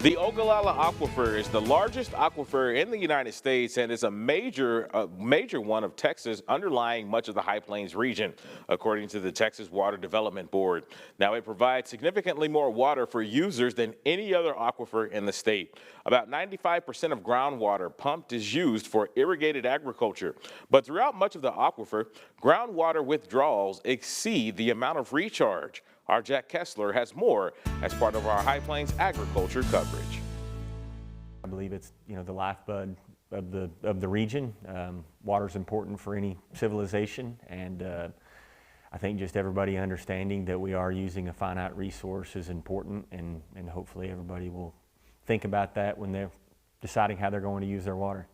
The Ogallala Aquifer is the largest aquifer in the United States and is a major one of Texas, underlying much of the High Plains region, according to the Texas Water Development Board. Now, it provides significantly more water for users than any other aquifer in the state. About 95% of groundwater pumped is used for irrigated agriculture. But throughout much of the aquifer, groundwater withdrawals exceed the amount of recharge. Our Jack Kessler has more as part of our High Plains agriculture coverage. I believe it's the lifeblood of the region. Water's important for any civilization, and I think just everybody understanding that we are using a finite resource is important, and hopefully everybody will think about that when they're deciding how they're going to use their water.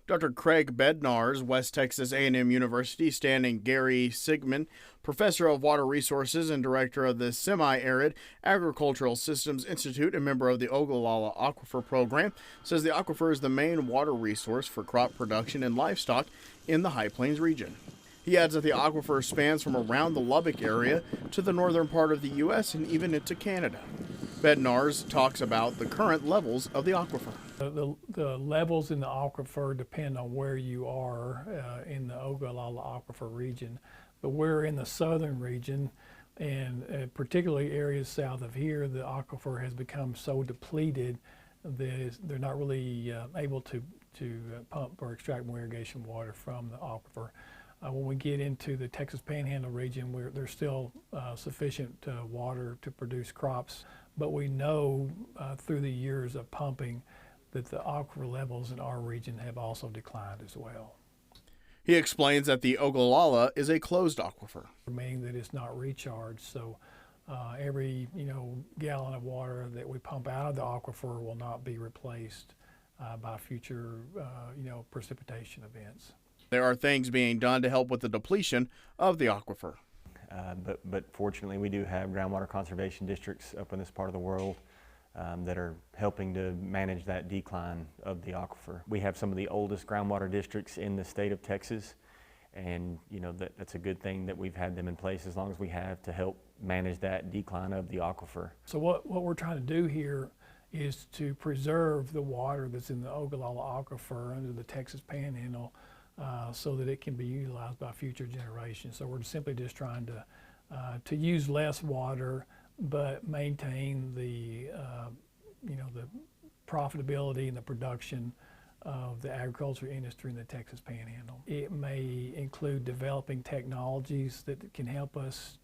Dr. Craig Bednarz, West Texas A&M University, standing Gary Sigmund, professor of water resources and director of the Semi-Arid Agricultural Systems Institute and member of the Ogallala Aquifer program, says the aquifer is the main water resource for crop production and livestock in the High Plains region. He adds that the aquifer spans from around the Lubbock area to the northern part of the U.S. and even into Canada. Bednarz talks about the current levels of the aquifer. The levels in the aquifer depend on where you are in the Ogallala Aquifer region, but we're in the southern region, and particularly areas south of here, the aquifer has become so depleted that they're not really able to pump or extract more irrigation water from the aquifer. When we get into the Texas Panhandle region, there's still sufficient water to produce crops, but we know through the years of pumping that the aquifer levels in our region have also declined as well. He explains that the Ogallala is a closed aquifer, meaning that it's not recharged. So every gallon of water that we pump out of the aquifer will not be replaced by future precipitation events. There are things being done to help with the depletion of the aquifer. But fortunately, we do have groundwater conservation districts up in this part of the world that are helping to manage that decline of the aquifer. We have some of the oldest groundwater districts in the state of Texas, and that's a good thing that we've had them in place as long as we have to help manage that decline of the aquifer. So what we're trying to do here is to preserve the water that's in the Ogallala Aquifer under the Texas Panhandle so that it can be utilized by future generations. So we're simply just trying to use less water but maintain the the profitability and the production of the agriculture industry in the Texas Panhandle. It may include developing technologies that can help us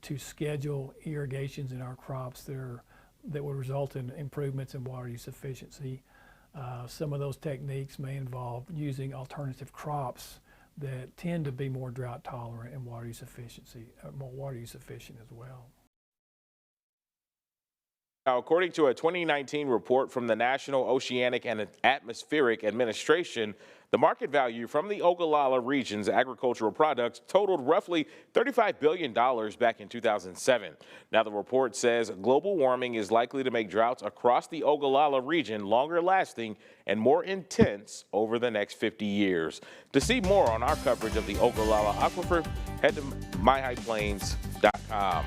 to schedule irrigations in our crops that will result in improvements in water use efficiency. Some of those techniques may involve using alternative crops that tend to be more drought tolerant and more water use efficient as well. Now, according to a 2019 report from the National Oceanic and Atmospheric Administration, the market value from the Ogallala region's agricultural products totaled roughly $35 billion back in 2007. Now, the report says global warming is likely to make droughts across the Ogallala region longer lasting and more intense over the next 50 years. To see more on our coverage of the Ogallala Aquifer, head to myhighplains.com.